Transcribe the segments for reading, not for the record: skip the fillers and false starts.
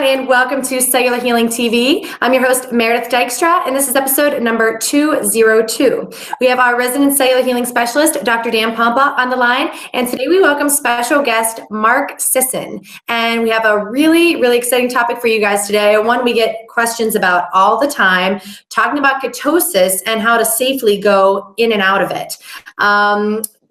and welcome to Cellular Healing TV. I'm your host, Meredith Dykstra, and this is episode number 202. We have our resident cellular healing specialist, Dr. Dan Pompa, on the line, and today we welcome special guest, Mark Sisson. And we have a really, really exciting topic for you guys today, one we get questions about all the time, talking about ketosis and how to safely go in and out of it.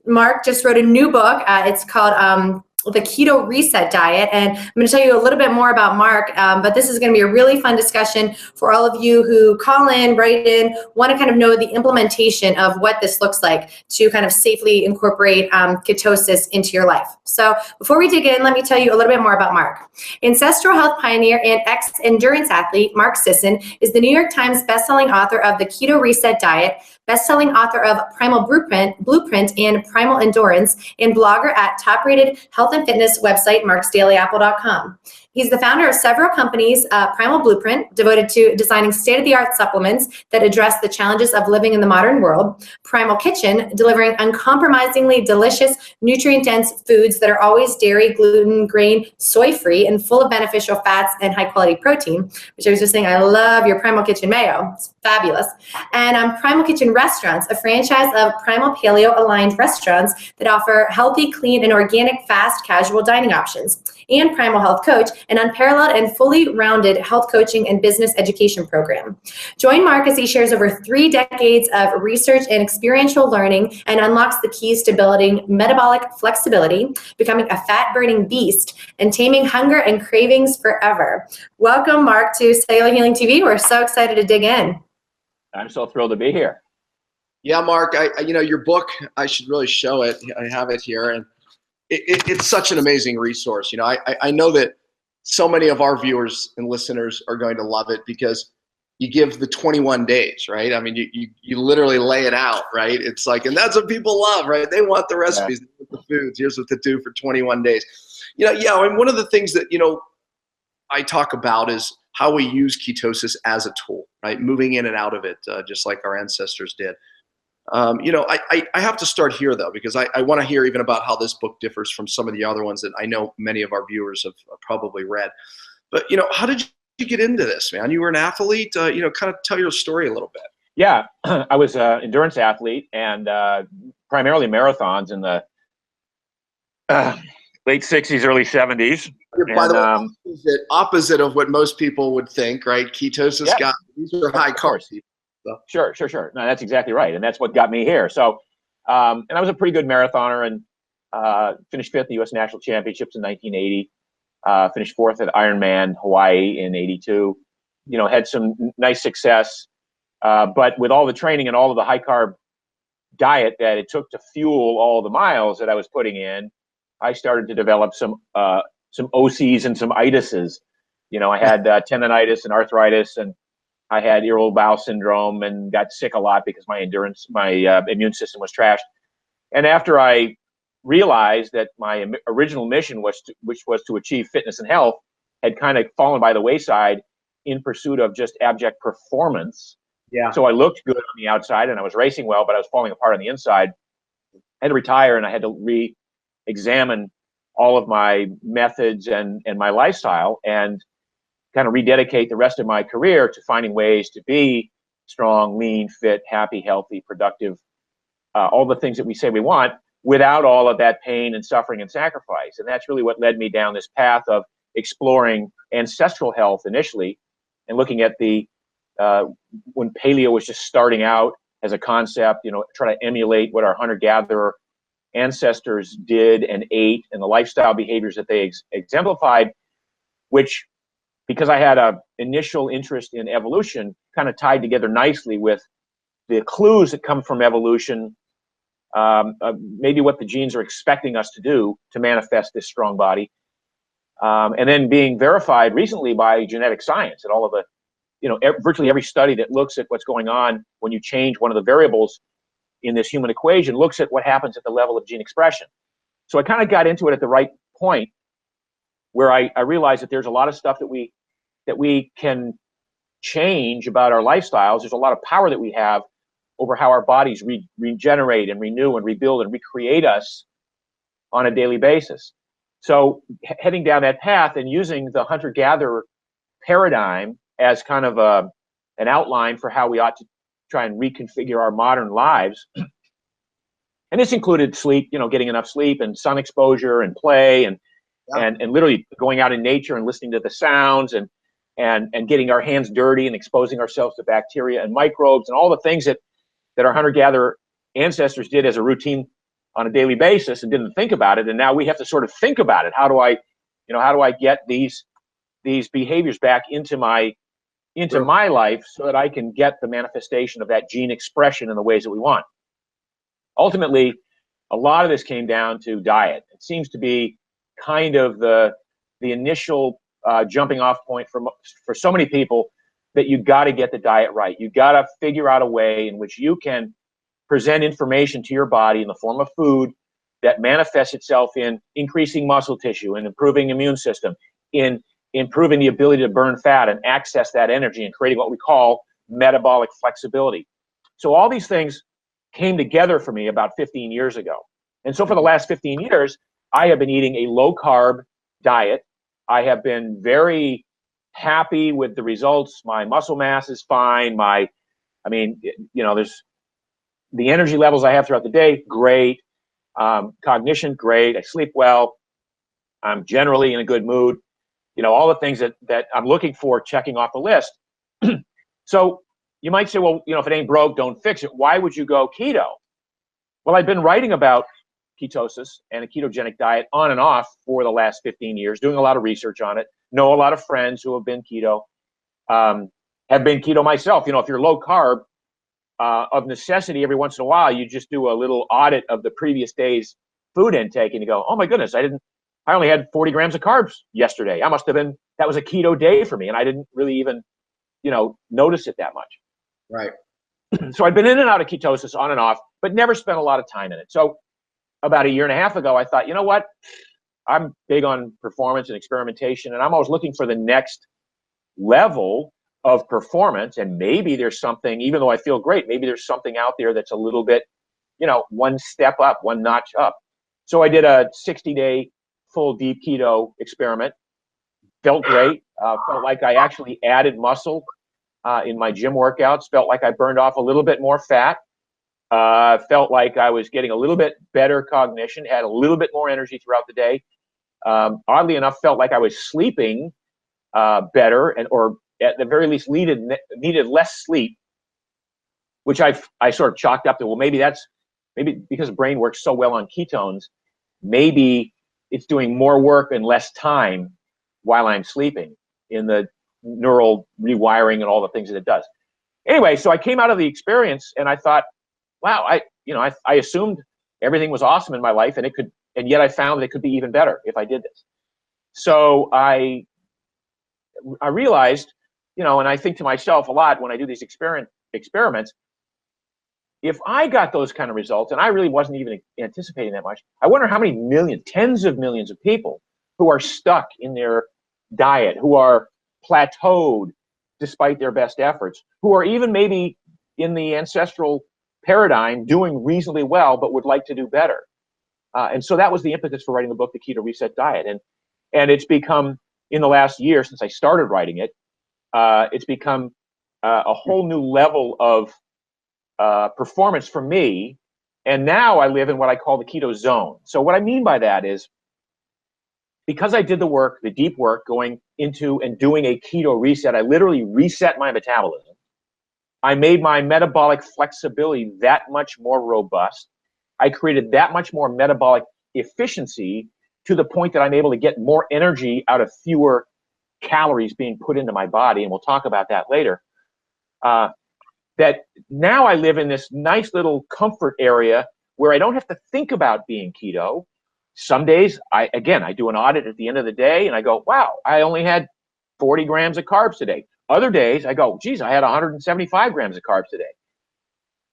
Mark just wrote a new book. It's called the Keto Reset diet. And I'm going to tell you a little bit more about Mark, but this is going to be a really fun discussion for all of you who call in, write in, want to kind of know the implementation of what this looks like to kind of safely incorporate ketosis into your life. So before we dig in, let me tell you a little bit more about Mark. Ancestral health pioneer and ex-endurance athlete, Mark Sisson is the New York Times bestselling author of the Keto Reset diet, best-selling author of Primal Blueprint and Primal Endurance, and blogger at top-rated health and fitness website, marksdailyapple.com. He's the founder of several companies, Primal Blueprint, devoted to designing state-of-the-art supplements that address the challenges of living in the modern world, Primal Kitchen, delivering uncompromisingly delicious, nutrient-dense foods that are always dairy, gluten, grain, soy-free, and full of beneficial fats and high-quality protein, which I was just saying, I love your Primal Kitchen mayo. It's fabulous. And Primal Kitchen Restaurants, a franchise of Primal Paleo-aligned restaurants that offer healthy, clean, and organic, fast, casual dining options. And Primal Health Coach, an unparalleled and fully rounded health coaching and business education program. Join Mark as he shares over 3 decades of research and experiential learning and unlocks the keys to building metabolic flexibility, becoming a fat-burning beast, and taming hunger and cravings forever. Welcome, Mark, to Cellular Healing TV. We're so excited to dig in. I'm so thrilled to be here. Yeah, Mark, your book, I should really show it. I have it here, and it's such an amazing resource. I know that so many of our viewers and listeners are going to love it because you give the 21 days, right? I mean, you literally lay it out, right? It's like, and that's what people love, right? They want the recipes, they want the foods. Here's what to do for 21 days. And one of the things that, I talk about is how we use ketosis as a tool, right? Moving in and out of it, just like our ancestors did. I have to start here though, because I want to hear even about how this book differs from some of the other ones that I know many of our viewers have probably read. But, how did you get into this, man? You were an athlete, kind of tell your story a little bit. Yeah, I was an endurance athlete and primarily marathons in the late 60s, early 70s. By the way, opposite of what most people would think, right? Ketosis these are high carbs. So. Sure. No, that's exactly right. And that's what got me here. So, and I was a pretty good marathoner and finished 5th in the U.S. National Championships in 1980. Finished 4th at Ironman Hawaii in 82. Had some nice success. But with all the training and all of the high carb diet that it took to fuel all the miles that I was putting in, I started to develop some OCs and some itises. I had tendonitis and arthritis, and I had irritable bowel syndrome and got sick a lot because my immune system was trashed. And after I realized that my original mission which was to achieve fitness and health, had kind of fallen by the wayside in pursuit of just abject performance. Yeah. So I looked good on the outside and I was racing well, but I was falling apart on the inside. I had to retire and I had to re-examine all of my methods and my lifestyle and kind of rededicate the rest of my career to finding ways to be strong, lean, fit, happy, healthy, productive, all the things that we say we want without all of that pain and suffering and sacrifice. And that's really what led me down this path of exploring ancestral health initially and looking at when paleo was just starting out as a concept, try to emulate what our hunter-gatherer ancestors did and ate and the lifestyle behaviors that they exemplified, which, because I had an initial interest in evolution, kind of tied together nicely with the clues that come from evolution, maybe what the genes are expecting us to do to manifest this strong body, and then being verified recently by genetic science and all of the, virtually every study that looks at what's going on when you change one of the variables in this human equation looks at what happens at the level of gene expression. So I kind of got into it at the right point where I realized that there's a lot of stuff that we can change about our lifestyles. There's a lot of power that we have over how our bodies regenerate and renew and rebuild and recreate us on a daily basis. So heading down that path and using the hunter-gatherer paradigm as kind of an outline for how we ought to try and reconfigure our modern lives. And this included sleep, getting enough sleep and sun exposure and play and literally going out in nature and listening to the sounds and getting our hands dirty and exposing ourselves to bacteria and microbes and all the things that our hunter-gatherer ancestors did as a routine on a daily basis and didn't think about it. And now we have to sort of think about it. How do I get these behaviors back into my life so that I can get the manifestation of that gene expression in the ways that we want? Ultimately, a lot of this came down to diet. It seems to be kind of the initial jumping off point for so many people, that you got to get the diet right. You got to figure out a way in which you can present information to your body in the form of food that manifests itself in increasing muscle tissue and improving immune system, in improving the ability to burn fat and access that energy, and creating what we call metabolic flexibility. So all these things came together for me about 15 years ago. And so for the last 15 years, I have been eating a low carb diet. I have been very happy with the results. My muscle mass is fine. There's the energy levels I have throughout the day, great. Cognition, great. I sleep well. I'm generally in a good mood. All the things that I'm looking for, checking off the list. So you might say, well, if it ain't broke, don't fix it. Why would you go keto? Well, I've been writing about ketosis and a ketogenic diet on and off for the last 15 years, doing a lot of research on it. Know a lot of friends who have been keto, have been keto myself. If you're low carb, of necessity, every once in a while, you just do a little audit of the previous day's food intake and you go, oh my goodness, I only had 40 grams of carbs yesterday. That was a keto day for me. And I didn't really even, notice it that much. Right. So I've been in and out of ketosis on and off, but never spent a lot of time in it. So about a year and a half ago, I thought, you know what? I'm big on performance and experimentation, and I'm always looking for the next level of performance. And maybe there's something, even though I feel great, maybe there's something out there that's a little bit, one step up, one notch up. So I did a 60-day full deep keto experiment. Felt great. Felt like I actually added muscle in my gym workouts. Felt like I burned off a little bit more fat. Felt like I was getting a little bit better cognition, had a little bit more energy throughout the day. Oddly enough, felt like I was sleeping better, or at the very least needed less sleep, which I sort of chalked up to, well, maybe because the brain works so well on ketones, maybe it's doing more work in less time while I'm sleeping in the neural rewiring and all the things that it does. Anyway, so I came out of the experience and I thought, wow, I assumed everything was awesome in my life, and yet I found that it could be even better if I did this. So I realized, and I think to myself a lot when I do these experiments, if I got those kind of results, and I really wasn't even anticipating that much, I wonder how many tens of millions of people who are stuck in their diet, who are plateaued despite their best efforts, who are even maybe in the ancestral paradigm doing reasonably well, but would like to do better. And so that was the impetus for writing the book, The Keto Reset Diet. And it's become, in the last year since I started writing it, it's become a whole new level of performance for me. And now I live in what I call the Keto Zone. So what I mean by that is, because I did the deep work going into and doing a keto reset, I literally reset my metabolism. I made my metabolic flexibility that much more robust. I created that much more metabolic efficiency, to the point that I'm able to get more energy out of fewer calories being put into my body. And we'll talk about that later. That now I live in this nice little comfort area where I don't have to think about being keto. Some days, I do an audit at the end of the day and I go, wow, I only had 40 grams of carbs today. Other days I go, geez, I had 175 grams of carbs today.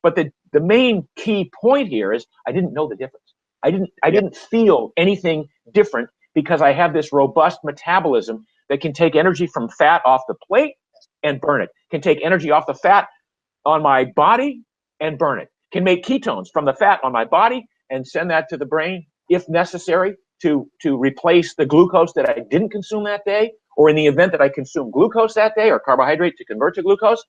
But the main key point here is I didn't know the difference. I didn't feel anything different, because I have this robust metabolism that can take energy from fat off the plate and burn it, can take energy off the fat on my body and burn it, can make ketones from the fat on my body and send that to the brain if necessary to replace the glucose that I didn't consume that day, or in the event that I consume glucose that day or carbohydrate to convert to glucose,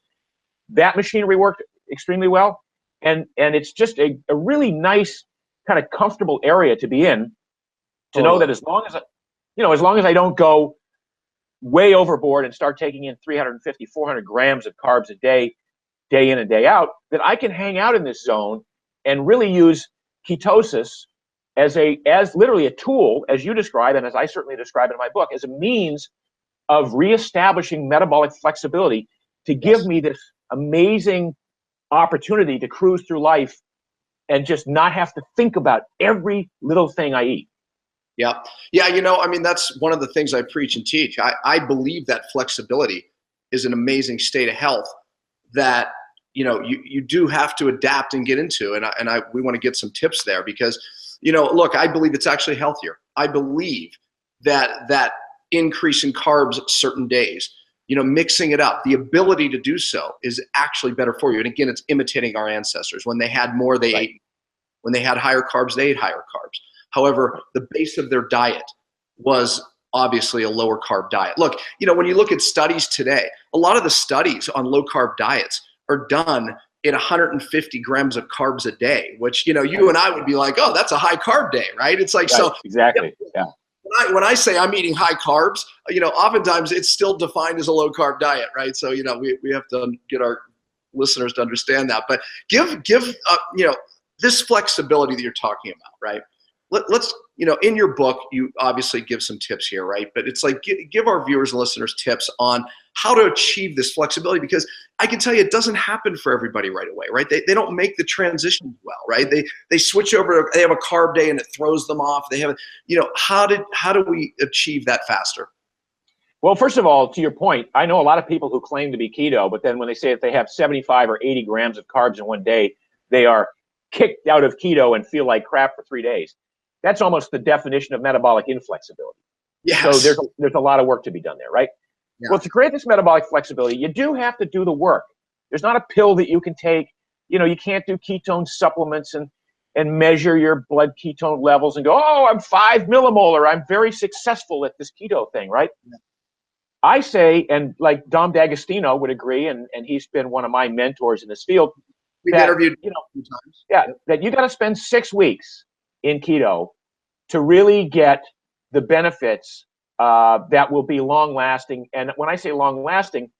that machinery worked extremely well. And it's just a really nice, kind of comfortable area to be in, to know that as long as I don't go way overboard and start taking in 350, 400 grams of carbs a day in and day out, that I can hang out in this zone and really use ketosis as literally a tool, as you describe, and as I certainly describe in my book, as a means of reestablishing metabolic flexibility to give me this amazing opportunity to cruise through life and just not have to think about every little thing I eat. Yeah. Yeah. I mean, that's one of the things I preach and teach. I believe that flexibility is an amazing state of health that, you do have to adapt and get into. And we want to get some tips there because, look, I believe it's actually healthier. I believe that increase in carbs certain days, mixing it up, the ability to do so is actually better for you. And again, it's imitating our ancestors. When they had more, they ate. When they had higher carbs, they ate higher carbs. However, the base of their diet was obviously a lower carb diet. Look, when you look at studies today, a lot of the studies on low carb diets are done at 150 grams of carbs a day, which, you and I would be like, oh, that's a high carb day, right? It's like, so exactly. Yeah. When I say I'm eating high carbs, oftentimes it's still defined as a low carb diet, right? So, we have to get our listeners to understand that, but give this flexibility that you're talking about, right? Let's, in your book, you obviously give some tips here, right? But it's like, give our viewers and listeners tips on how to achieve this flexibility, because I can tell you it doesn't happen for everybody right away, right? They don't make the transition well, right? They switch over, they have a carb day and it throws them off. They have, how do we achieve that faster? Well, first of all, to your point, I know a lot of people who claim to be keto, but then when they say that they have 75 or 80 grams of carbs in one day, they are kicked out of keto and feel like crap for 3 days. That's almost the definition of metabolic inflexibility. Yes. So there's a lot of work to be done there, right? Yeah. Well, to create this metabolic flexibility, you do have to do the work. There's not a pill that you can take. You can't do ketone supplements and measure your blood ketone levels and go, oh, I'm 5 millimolar. I'm very successful at this keto thing, right? Yeah. I say, and like Dom D'Agostino would agree, and he's been one of my mentors in this field. We've interviewed a few times. Yeah, that you got to spend 6 weeks in keto to really get the benefits that will be long lasting. And when I say long lasting,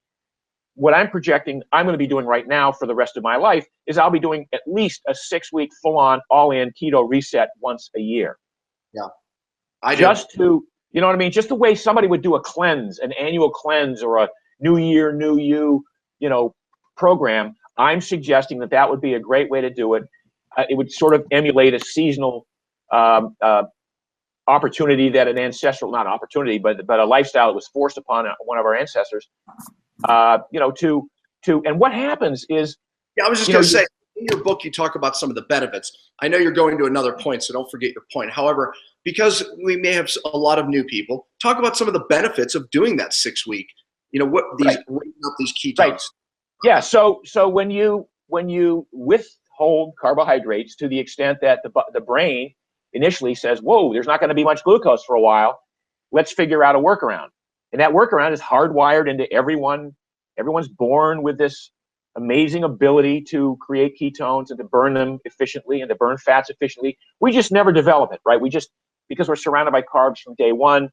what I'm projecting I'm going to be doing right now for the rest of my life is I'll be doing at least a 6-week full on all in keto reset once a year. Yeah. Just to, you know what I mean? Just the way somebody would do a cleanse, an annual cleanse or a new year, new you, program. I'm suggesting that would be a great way to do it. It would sort of emulate a seasonal opportunity that an ancestral, not opportunity, but a lifestyle that was forced upon one of our ancestors. And what happens is, I was just going to say, in your book, you talk about some of the benefits. I know you're going to another point, so don't forget your point. However, because we may have a lot of new people, talk about some of the benefits of doing that 6-week. Raising up these ketones. Right. Yeah. So when you withhold carbohydrates to the extent that the brain initially says, whoa, there's not going to be much glucose for a while, let's figure out a workaround. And that workaround is hardwired into everyone. Everyone's born with this amazing ability to create ketones and to burn them efficiently and to burn fats efficiently. We just never develop it, right? Because we're surrounded by carbs from day one,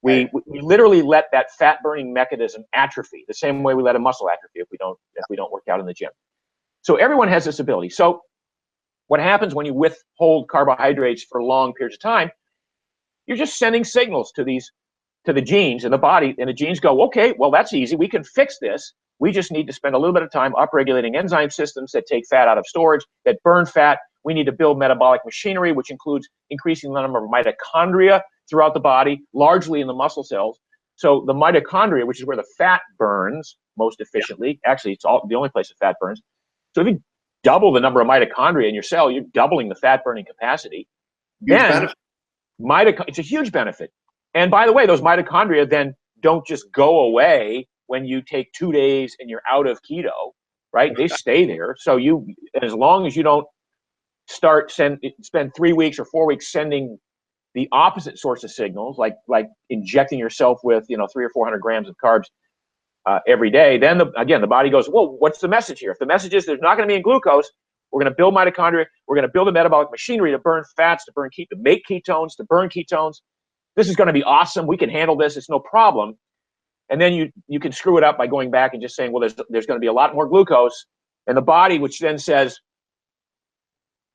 we literally let that fat burning mechanism atrophy the same way we let a muscle atrophy if we don't work out in the gym. So everyone has this ability. So what happens when you withhold carbohydrates for long periods of time, you're just sending signals to the genes in the body, and the genes go, okay, well, that's easy. We can fix this. We just need to spend a little bit of time upregulating enzyme systems that take fat out of storage, that burn fat. We need to build metabolic machinery, which includes increasing the number of mitochondria throughout the body, largely in the muscle cells. So the mitochondria, which is where the fat burns most efficiently, actually it's the only place the fat burns. So if you double the number of mitochondria in your cell, you're doubling the fat burning capacity. Then it's a huge benefit. And by the way, those mitochondria then don't just go away when you take 2 days and you're out of keto, right? They stay there. So as long as you don't spend 3 weeks or 4 weeks sending the opposite sorts of signals, like injecting yourself with 300 or 400 grams of carbs every day, then again the body goes, well, what's the message here? If the message is there's not going to be any glucose, we're going to build mitochondria, we're going to build a metabolic machinery to burn fats, to make ketones, to burn ketones. This is going to be awesome. We can handle this. It's no problem. And then you can screw it up by going back and just saying, well, there's going to be a lot more glucose, and the body, which then says,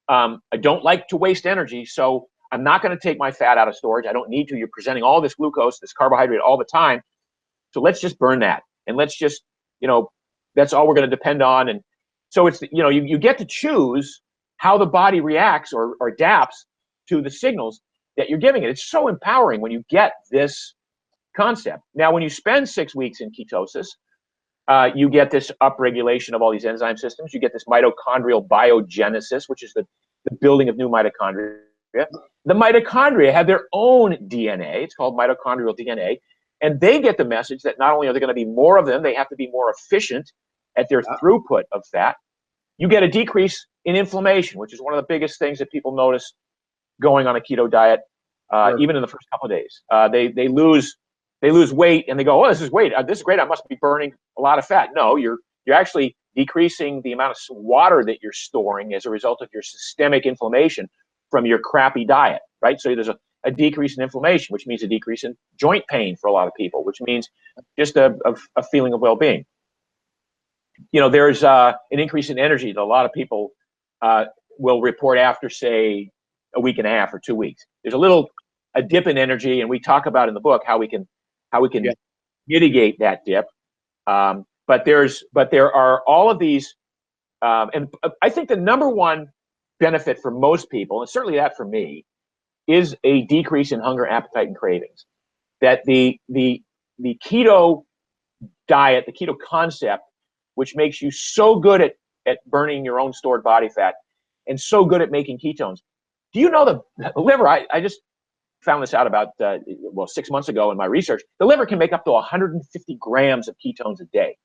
I don't like to waste energy, so I'm not going to take my fat out of storage. I don't need to. You're presenting all this glucose, this carbohydrate all the time. So let's just burn that. And let's just, that's all we're going to depend on. And so it's, you get to choose how the body reacts or adapts to the signals that you're giving it. It's so empowering when you get this concept. Now, when you spend 6 weeks in ketosis, you get this upregulation of all these enzyme systems. You get this mitochondrial biogenesis, which is the building of new mitochondria. The mitochondria have their own DNA. It's called mitochondrial DNA. And they get the message that not only are there going to be more of them, they have to be more efficient at their throughput of fat. You get a decrease in inflammation, which is one of the biggest things that people notice going on a keto diet, even in the first couple of days. They lose weight and they go, oh, this is great. I must be burning a lot of fat. No, you're actually decreasing the amount of water that you're storing as a result of your systemic inflammation from your crappy diet, right? So there's a decrease in inflammation, which means a decrease in joint pain for a lot of people, which means just a feeling of well-being. There's an increase in energy that a lot of people will report after, say, a week and a half or 2 weeks. There's a dip in energy, and we talk about in the book how we can mitigate that dip. But there are all of these, and I think the number one benefit for most people, and certainly that for me, is a decrease in hunger, appetite, and cravings. That the keto diet, the keto concept, which makes you so good at burning your own stored body fat and so good at making ketones. Do you know the liver? I just found this out about 6 months ago in my research. The liver can make up to 150 grams of ketones a day.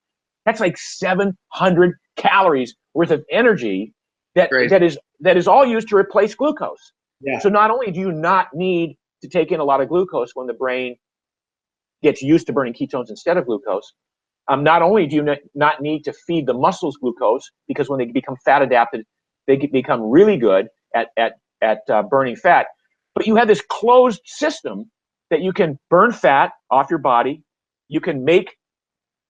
That's like 700 calories worth of energy that is all used to replace glucose. Yeah. So not only do you not need to take in a lot of glucose when the brain gets used to burning ketones instead of glucose, not only do you not need to feed the muscles glucose, because when they become fat adapted, they become really good at burning fat, but you have this closed system that you can burn fat off your body. You can make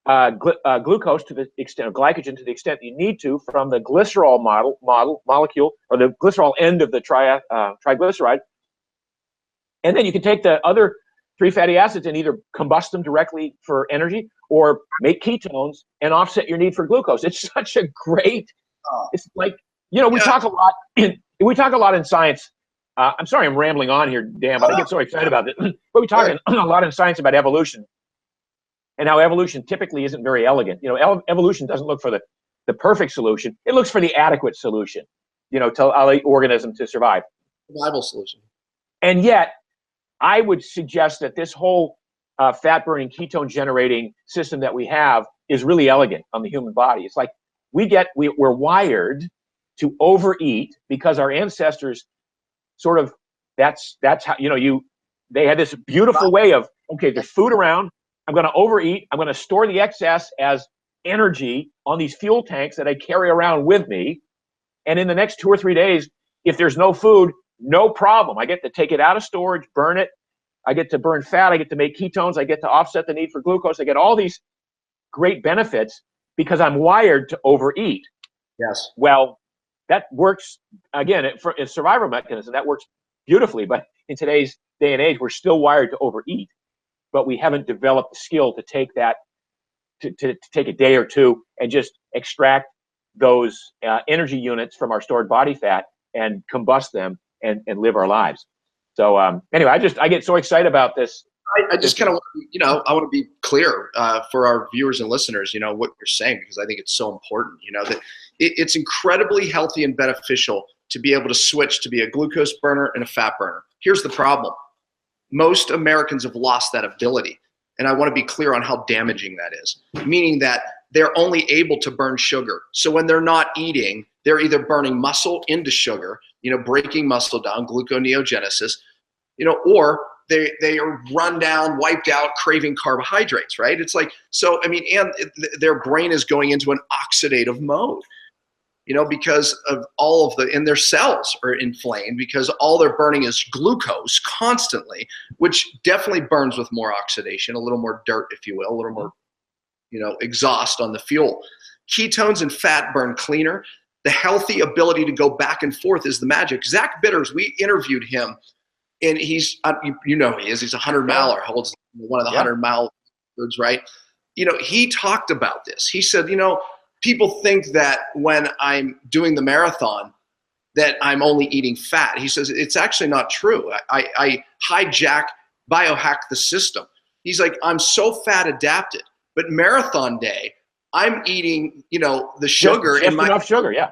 glucose to the extent, or glycogen to the extent you need to from the glycerol molecule, or the glycerol end of the triglyceride. And then you can take the other 3 fatty acids and either combust them directly for energy or make ketones and offset your need for glucose. It's such a great, it's like, we talk a lot in science. I'm sorry I'm rambling on here, Dan, but I get so excited about it. But we talk a lot in science about evolution and how evolution typically isn't very elegant. Evolution doesn't look for the perfect solution. It looks for the adequate solution, to allow the organism to survive. Survival solution. And yet, I would suggest that this whole fat-burning, ketone-generating system that we have is really elegant on the human body. It's like we're wired to overeat because our ancestors sort of, that's how, they had this beautiful way of, okay, there's food around, I'm going to overeat, I'm going to store the excess as energy on these fuel tanks that I carry around with me. And in the next 2 or 3 days, if there's no food, no problem. I get to take it out of storage, burn it. I get to burn fat. I get to make ketones. I get to offset the need for glucose. I get all these great benefits because I'm wired to overeat. Yes. Well, that works, again, for a survival mechanism, that works beautifully. But in today's day and age, we're still wired to overeat, but we haven't developed the skill to take that, to take a day or two and just extract those energy units from our stored body fat and combust them and live our lives. So anyway, I get so excited about this. I just kind of, I want to be clear for our viewers and listeners, what you're saying, because I think it's so important, that it's incredibly healthy and beneficial to be able to switch to be a glucose burner and a fat burner. Here's the problem. Most Americans have lost that ability. And I want to be clear on how damaging that is, meaning that they're only able to burn sugar. So when they're not eating, they're either burning muscle into sugar, breaking muscle down, gluconeogenesis, or they are run down, wiped out, craving carbohydrates, right? It's like, so, I mean, and their brain is going into an oxidative mode, because of all of and their cells are inflamed because all they're burning is glucose constantly, which definitely burns with more oxidation, a little more dirt, if you will, a little more, exhaust on the fuel. Ketones and fat burn cleaner. The healthy ability to go back and forth is the magic. Zach Bitters, we interviewed him, and he's, he's a 100-miler, holds one of the 100-mile records, right? He talked about this. He said, people think that when I'm doing the marathon that I'm only eating fat. He says, it's actually not true. I biohack the system. He's like, I'm so fat adapted, but marathon day, I'm eating, the sugar. Just enough sugar, yeah.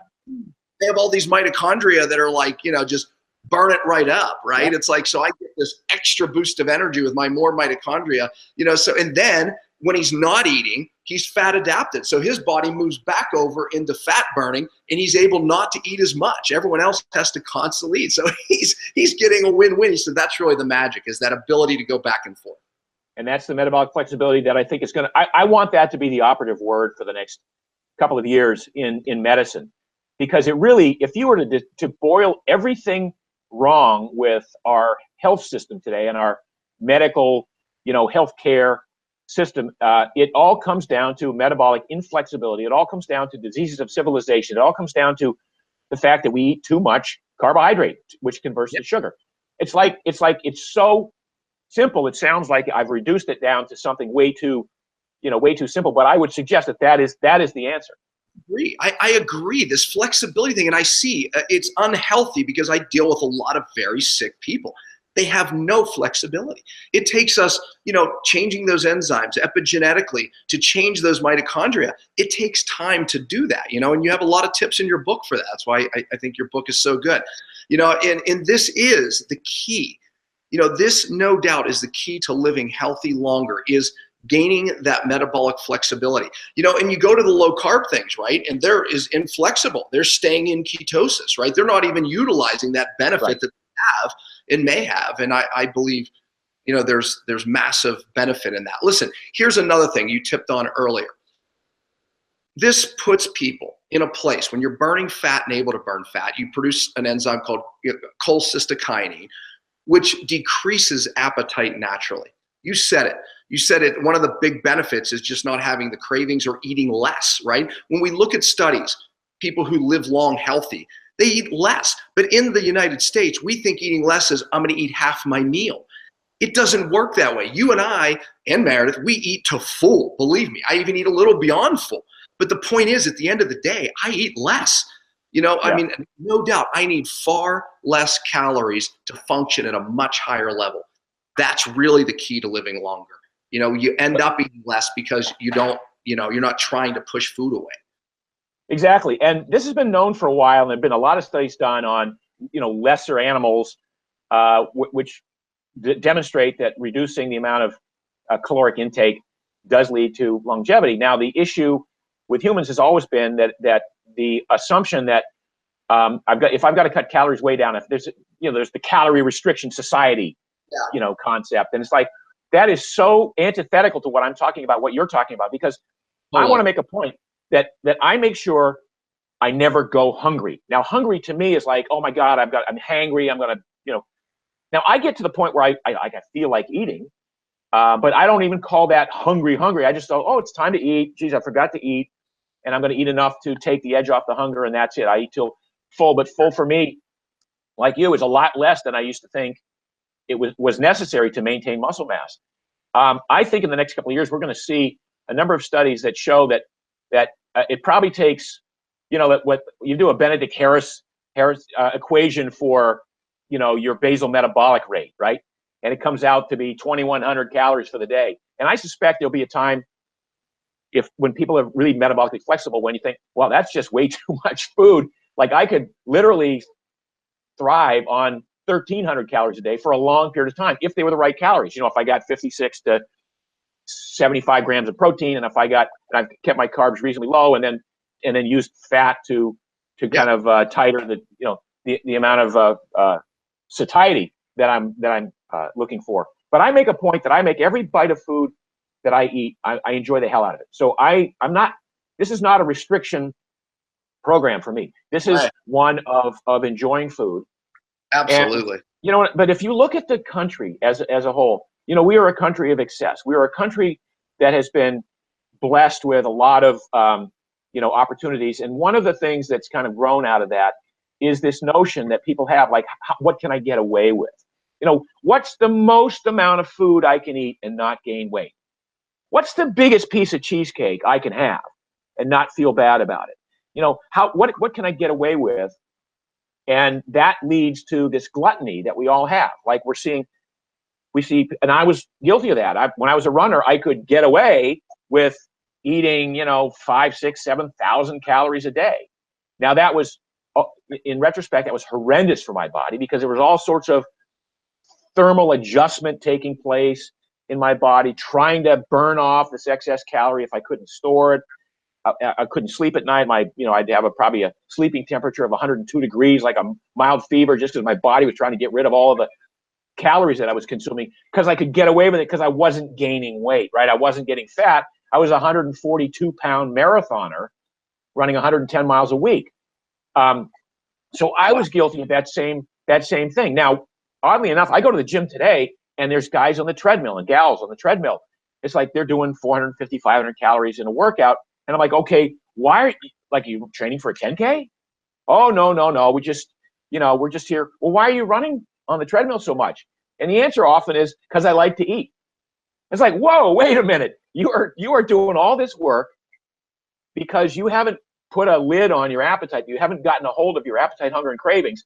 They have all these mitochondria that are like, just burn it right up, right? Yeah. It's like, so I get this extra boost of energy with my more mitochondria, and then when he's not eating, he's fat adapted. So his body moves back over into fat burning, and he's able not to eat as much. Everyone else has to constantly eat. So he's getting a win-win. He said that's really the magic, is that ability to go back and forth. And that's the metabolic flexibility that I think is going to, I want that to be the operative word for the next couple of years in medicine. Because it really, if you were to boil everything wrong with our health system today and our medical, healthcare system, it all comes down to metabolic inflexibility. It all comes down to diseases of civilization. It all comes down to the fact that we eat too much carbohydrate, which converts to sugar. It's so simple. It sounds like I've reduced it down to something way too simple. But I would suggest that is the answer. I agree. This flexibility thing, and I see it's unhealthy because I deal with a lot of very sick people. They have no flexibility. It takes us, changing those enzymes epigenetically to change those mitochondria. It takes time to do that, and you have a lot of tips in your book for that. That's why I think your book is so good, and this is the key. This no doubt is the key to living healthy longer, is gaining that metabolic flexibility, and you go to the low carb things, right? And there is inflexible. They're staying in ketosis, right? They're not even utilizing that benefit that they have and may have. And I believe, there's massive benefit in that. Listen, here's another thing you tipped on earlier. This puts people in a place when you're burning fat and able to burn fat, you produce an enzyme called cholecystokinin, which decreases appetite naturally. You said it. One of the big benefits is just not having the cravings or eating less, right? When we look at studies, people who live long healthy, they eat less. But in the United States, we think eating less is I'm going to eat half my meal. It doesn't work that way. You and I and Meredith, we eat to full. Believe me, I even eat a little beyond full. But the point is, at the end of the day, I eat less. I mean, no doubt I need far less calories to function at a much higher level. That's really the key to living longer. You end up eating less because you don't, you're not trying to push food away. Exactly. And this has been known for a while, and there have been a lot of studies done on, lesser animals, which demonstrate that reducing the amount of caloric intake does lead to longevity. Now, the issue with humans has always been that the assumption that if I've got to cut calories way down, if there's the calorie restriction society, concept, and it's like, that is so antithetical to what I'm talking about, what you're talking about, because I want to make a point that I make sure I never go hungry. Now, hungry to me is like, oh my God, I'm hangry. I'm going to, now I get to the point where I feel like eating, but I don't even call that hungry. I just go, oh, it's time to eat. Geez, I forgot to eat, and I'm going to eat enough to take the edge off the hunger, and that's it. I eat till full, but full for me, like you, is a lot less than I used to think it was necessary to maintain muscle mass. I think in the next couple of years, we're going to see a number of studies that show that it probably takes, what you do a Benedict Harris equation for, your basal metabolic rate, right? And it comes out to be 2,100 calories for the day. And I suspect there'll be a time when people are really metabolically flexible, when you think, well, that's just way too much food. Like I could literally thrive on 1,300 calories a day for a long period of time if they were the right calories. If I got 56 to 75 grams of protein, and I've kept my carbs reasonably low, and then used fat to kind of tighter the amount of satiety. that I'm looking for. But I make a point that I make every bite of food that I eat, I enjoy the hell out of it. So this is not a restriction program for me. This is one of enjoying food. Absolutely. And, but if you look at the country as a whole, we are a country of excess. We are a country that has been blessed with a lot of, opportunities. And one of the things that's kind of grown out of that is this notion that people have, like, what can I get away with? What's the most amount of food I can eat and not gain weight? What's the biggest piece of cheesecake I can have and not feel bad about it? What can I get away with? And that leads to this gluttony that we all have. Like we see, and I was guilty of that. When I was a runner, I could get away with eating, 5, 6, 7,000 calories a day. Now that was, in retrospect, that was horrendous for my body because there was all sorts of thermal adjustment taking place in my body, trying to burn off this excess calorie if I couldn't store it. I couldn't sleep at night. I'd have probably a sleeping temperature of 102 degrees, like a mild fever, just because my body was trying to get rid of all of the calories that I was consuming because I could get away with it because I wasn't gaining weight, right? I wasn't getting fat. I was a 142-pound marathoner running 110 miles a week. So I was guilty of that same thing. Now, oddly enough, I go to the gym today and there's guys on the treadmill and gals on the treadmill. It's like they're doing 450, 500 calories in a workout. And I'm like, okay, why are you training for a 10K? Oh, no. We're just here. Well, why are you running on the treadmill so much? And the answer often is because I like to eat. It's like, whoa, wait a minute. You are doing all this work because you haven't put a lid on your appetite. You haven't gotten a hold of your appetite, hunger, and cravings.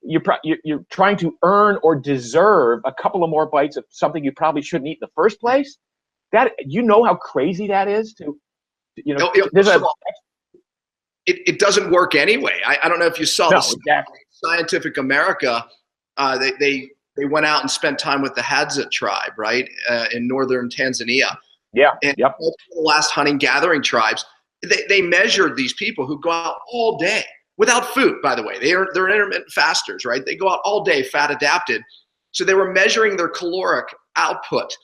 You're trying to earn or deserve a couple of more bites of something you probably shouldn't eat in the first place. That, how crazy that is to, it doesn't work anyway. I don't know if you saw this. Exactly. Scientific America, they went out and spent time with the Hadza tribe, right, in northern Tanzania. Yeah. And yep. The last hunting gathering tribes, they measured these people who go out all day without food. By the way, they're intermittent fasters, right? They go out all day, fat adapted. So they were measuring their caloric output,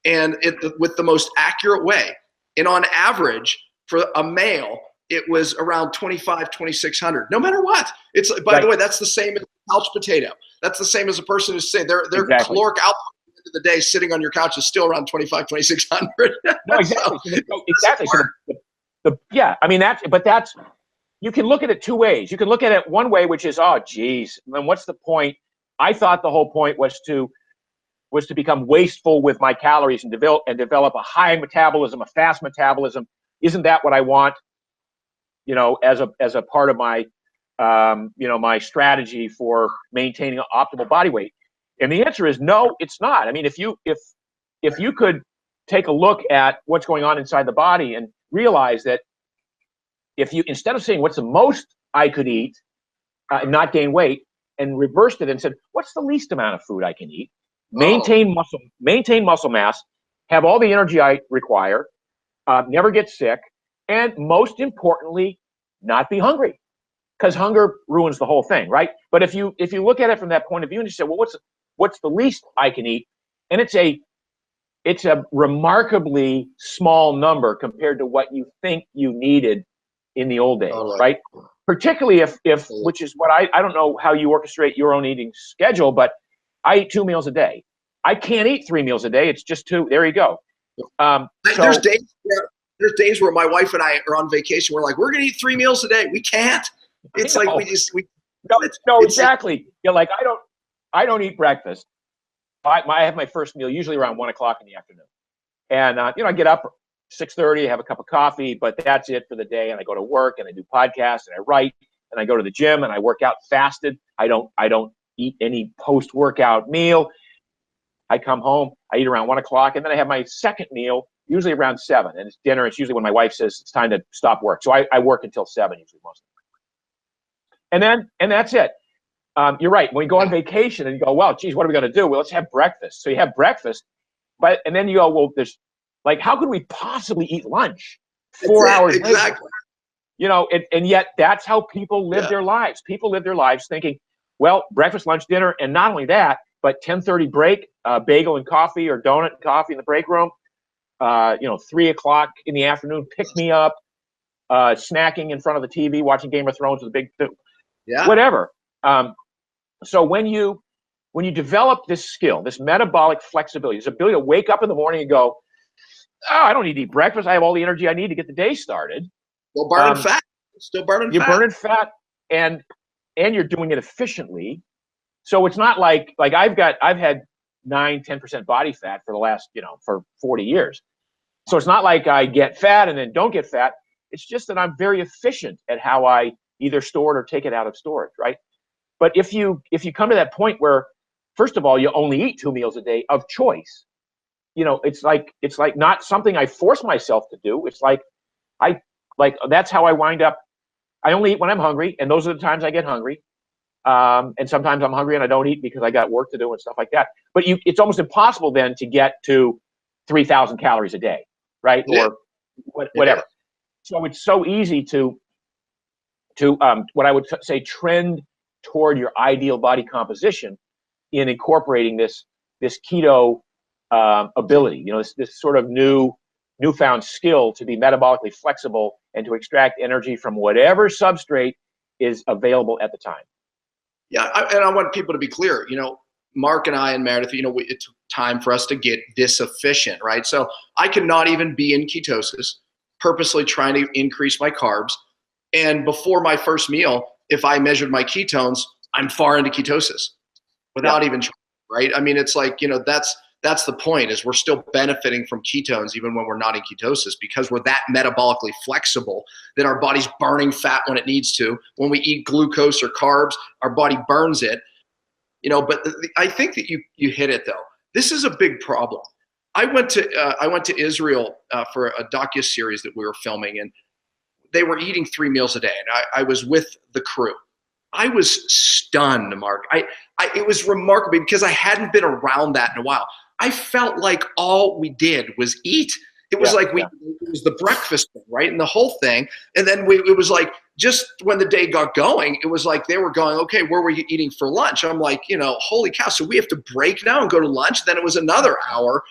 and with the most accurate way. And on average, for a male, it was around 2,600. No matter what, it's by the way, that's the same as a couch potato. That's the same as a person who's saying their caloric output at the end of the day sitting on your couch is still around 2,600. No, exactly. Exactly. So that's you can look at it two ways. You can look at it one way, which is, oh, geez, then what's the point? I thought the whole point was to become wasteful with my calories and develop a high metabolism, a fast metabolism. Isn't that what I want? As a part of my, my strategy for maintaining optimal body weight. And the answer is no, it's not. I mean, if you could take a look at what's going on inside the body and realize that if you, instead of saying what's the most I could eat and not gain weight, and reversed it and said, what's the least amount of food I can eat? Maintain muscle mass, have all the energy I require, never get sick, and most importantly, not be hungry, because hunger ruins the whole thing, right? But if you look at it from that point of view and you say, well, what's the least I can eat? And it's a remarkably small number compared to what you think you needed in the old days, right? Particularly if which is what I don't know how you orchestrate your own eating schedule, but I eat 2 meals a day. I can't eat 3 meals a day. It's just 2. There you go. There's days where my wife and I are on vacation. We're like, we're going to eat 3 meals a day. We can't. It's like exactly. You're like, I don't eat breakfast. I have my first meal usually around 1 o'clock in the afternoon. And, I get up 6:30, have a cup of coffee, but that's it for the day. And I go to work and I do podcasts and I write and I go to the gym and I work out fasted. I don't eat any post-workout meal. I come home, I eat around 1 o'clock, and then I have my second meal, usually around 7. And it's dinner. It's usually when my wife says it's time to stop work. So I work until 7 usually most of the time. And that's it. You're right. When we go on vacation and you go, well, geez, what are we going to do? Well, let's have breakfast. So you have breakfast, and then you go, well, there's like, how could we possibly eat lunch 4 hours later? Exactly. And yet that's how people live their lives. People live their lives thinking, Well, breakfast, lunch, dinner, and not only that, but 10:30 break, bagel and coffee or donut and coffee in the break room. 3 o'clock in the afternoon, pick me up, snacking in front of the TV, watching Game of Thrones with a big, whatever. So when you develop this skill, this metabolic flexibility, this ability to wake up in the morning and go, oh, I don't need to eat breakfast. I have all the energy I need to get the day started. Still burning fat. You're burning fat, and you're doing it efficiently. So it's not like I've had 9-10% body fat for the last, for 40 years. So it's not like I get fat and then don't get fat. It's just that I'm very efficient at how I either store it or take it out of storage, right? But if you come to that point where, first of all, you only eat 2 meals a day of choice, it's like not something I force myself to do. It's like that's how I wind up. I only eat when I'm hungry, and those are the times I get hungry. And sometimes I'm hungry and I don't eat because I got work to do and stuff like that. But it's almost impossible then to get to 3,000 calories a day, right? Yeah. Or whatever. So it's so easy to what I would say trend toward your ideal body composition in incorporating this keto ability. This sort of newfound skill to be metabolically flexible and to extract energy from whatever substrate is available at the time. Yeah, and I want people to be clear. Mark and I and Meredith, it took time for us to get this efficient, right? So I could not even be in ketosis, purposely trying to increase my carbs. And before my first meal, if I measured my ketones, I'm far into ketosis without even trying, right? I mean, it's like, that's the point, is we're still benefiting from ketones even when we're not in ketosis, because we're that metabolically flexible that our body's burning fat when it needs to. When we eat glucose or carbs, our body burns it. But I think that you hit it though. This is a big problem. I went to Israel for a docuseries that we were filming, and they were eating 3 meals a day, and I was with the crew. I was stunned, Mark. It was remarkable because I hadn't been around that in a while. I felt like all we did was eat. It was it was the breakfast thing, right? And the whole thing. And then it was like, just when the day got going, it was like they were going, okay, where were you eating for lunch? I'm like, holy cow. So we have to break now and go to lunch. Then it was another hour,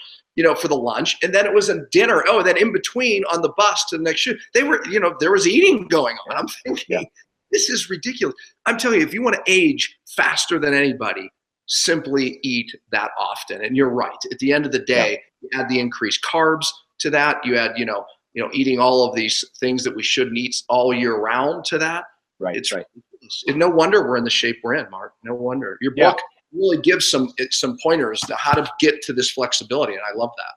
for the lunch. And then it was a dinner. Oh, and then in between on the bus to the next shoot, they were, there was eating going on. I'm thinking, this is ridiculous. I'm telling you, if you want to age faster than anybody, simply eat that often. And you're right. At the end of the day, you add the increased carbs to that. You add, eating all of these things that we shouldn't eat all year round to that. Right. It's right. No wonder we're in the shape we're in, Mark. No wonder. Your book really gives some pointers to how to get to this flexibility, and I love that.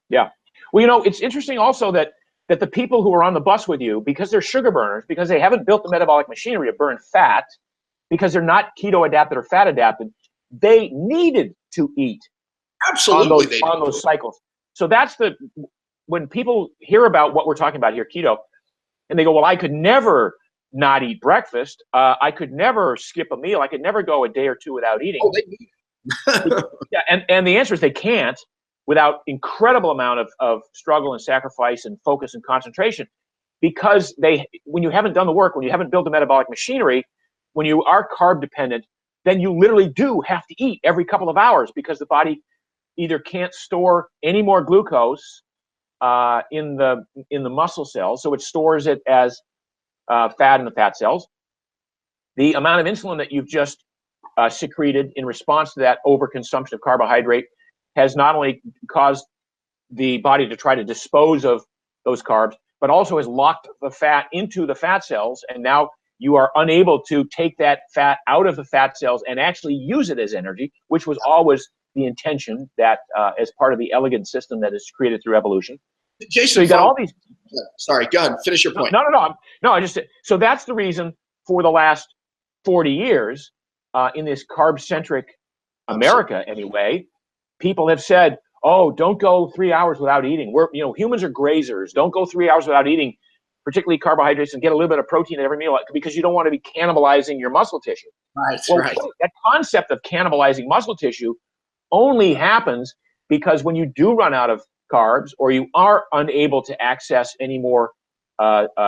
Yeah. Well, it's interesting also that the people who are on the bus with you, because they're sugar burners, because they haven't built the metabolic machinery to burn fat, because they're not keto adapted or fat adapted, they needed to eat on those cycles. So that's when people hear about what we're talking about here, keto, and they go, well, I could never not eat breakfast. I could never skip a meal. I could never go a day or two without eating. Oh, they need it. And the answer is they can't, without incredible amount of struggle and sacrifice and focus and concentration, because when you haven't done the work, when you haven't built the metabolic machinery, when you are carb dependent, then you literally do have to eat every couple of hours, because the body either can't store any more glucose in the muscle cells, so it stores it as fat in the fat cells. The amount of insulin that you've just secreted in response to that overconsumption of carbohydrate has not only caused the body to try to dispose of those carbs, but also has locked the fat into the fat cells, and now you are unable to take that fat out of the fat cells and actually use it as energy, which was always the intention, that as part of the elegant system that is created through evolution. Jason, so you got all these. Sorry, go ahead. Finish your point. No. I just so that's the reason for the last 40 years in this carb-centric America, anyway, people have said, "Oh, don't go 3 hours without eating. Humans are grazers. Don't go 3 hours without eating, particularly carbohydrates, and get a little bit of protein at every meal, because you don't want to be cannibalizing your muscle tissue." Right. That concept of cannibalizing muscle tissue only happens because when you do run out of carbs, or you are unable to access any more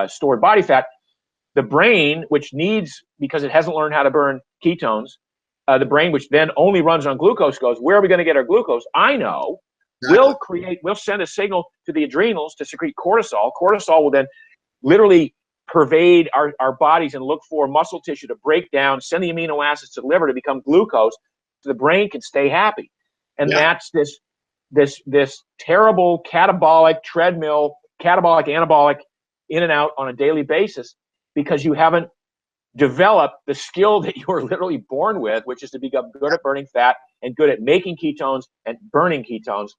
stored body fat, the brain, which needs, because it hasn't learned how to burn ketones, the brain, which then only runs on glucose, goes, where are we going to get our glucose? I know. Exactly. We'll send a signal to the adrenals to secrete cortisol. Cortisol will then literally pervade our bodies and look for muscle tissue to break down, send the amino acids to the liver to become glucose so the brain can stay happy. And that's this terrible catabolic treadmill, catabolic, anabolic, in and out on a daily basis, because you haven't developed the skill that you were literally born with, which is to become good at burning fat and good at making ketones and burning ketones.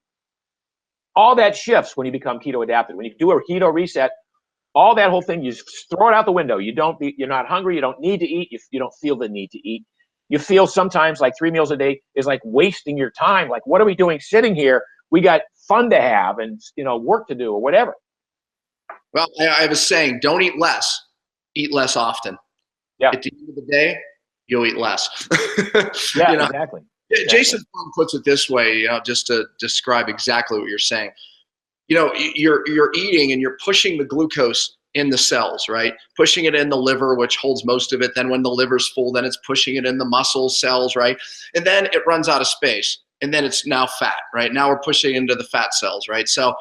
All that shifts when you become keto adapted. When you do a keto reset, all that whole thing, you just throw it out the window. You're not hungry. You don't need to eat. You don't feel the need to eat. You feel sometimes like 3 meals a day is like wasting your time. Like, what are we doing sitting here? We got fun to have and, work to do or whatever. Well, I have a saying, don't eat less, eat less often. Yeah. At the end of the day, you'll eat less. Yeah, exactly. Jason puts it this way, just to describe exactly what you're saying. You're eating and you're pushing the glucose in the cells, right? Pushing it in the liver, which holds most of it. Then when the liver's full, then it's pushing it in the muscle cells, right? And then it runs out of space. And then it's now fat, right? Now we're pushing into the fat cells, right? So,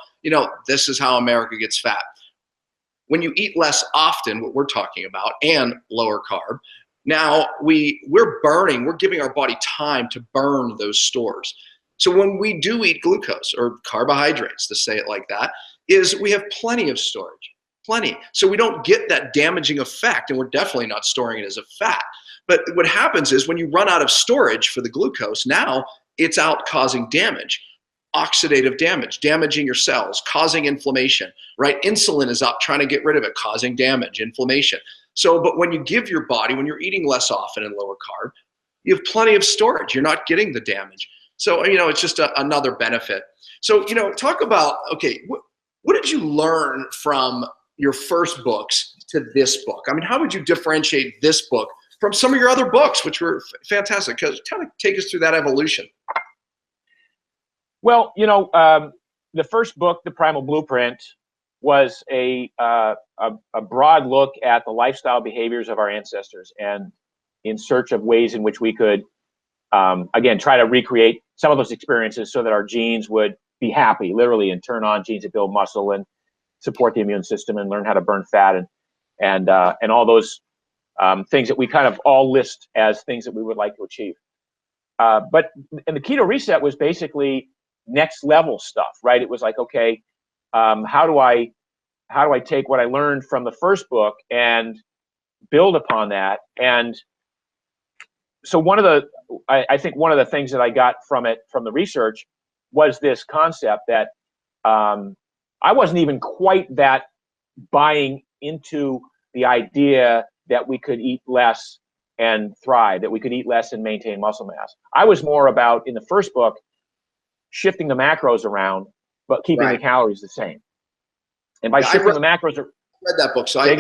this is how America gets fat. When you eat less often, what we're talking about, and lower carb, now we're giving our body time to burn those stores. So when we do eat glucose or carbohydrates, to say it like that, is we have plenty of storage, plenty. So we don't get that damaging effect, and we're definitely not storing it as a fat. But what happens is when you run out of storage for the glucose, now it's out causing damage, oxidative damage, damaging your cells, causing inflammation, right? Insulin is up trying to get rid of it, causing damage, inflammation. So, but when you give your body, when you're eating less often and lower carb, you have plenty of storage. You're not getting the damage. So, it's just another benefit. So, talk about, okay, what did you learn from your first books to this book? I mean, how would you differentiate this book from some of your other books, which were fantastic? Because kind of take us through that evolution. Well, the first book, The Primal Blueprint, was a broad look at the lifestyle behaviors of our ancestors and in search of ways in which we could, again, try to recreate some of those experiences so that our genes would be happy, literally, and turn on genes that build muscle and support the immune system and learn how to burn fat and all those things that we kind of all list as things that we would like to achieve. And the Keto Reset was basically next level stuff, right? It was like, okay, how do I take what I learned from the first book and build upon that? And so I think one of the things that I got from the research was this concept that I wasn't even quite that buying into the idea that we could eat less and thrive, that we could eat less and maintain muscle mass. I was more about, in the first book, shifting the macros around, but keeping the calories the same. And by shifting the macros, I read that book, so I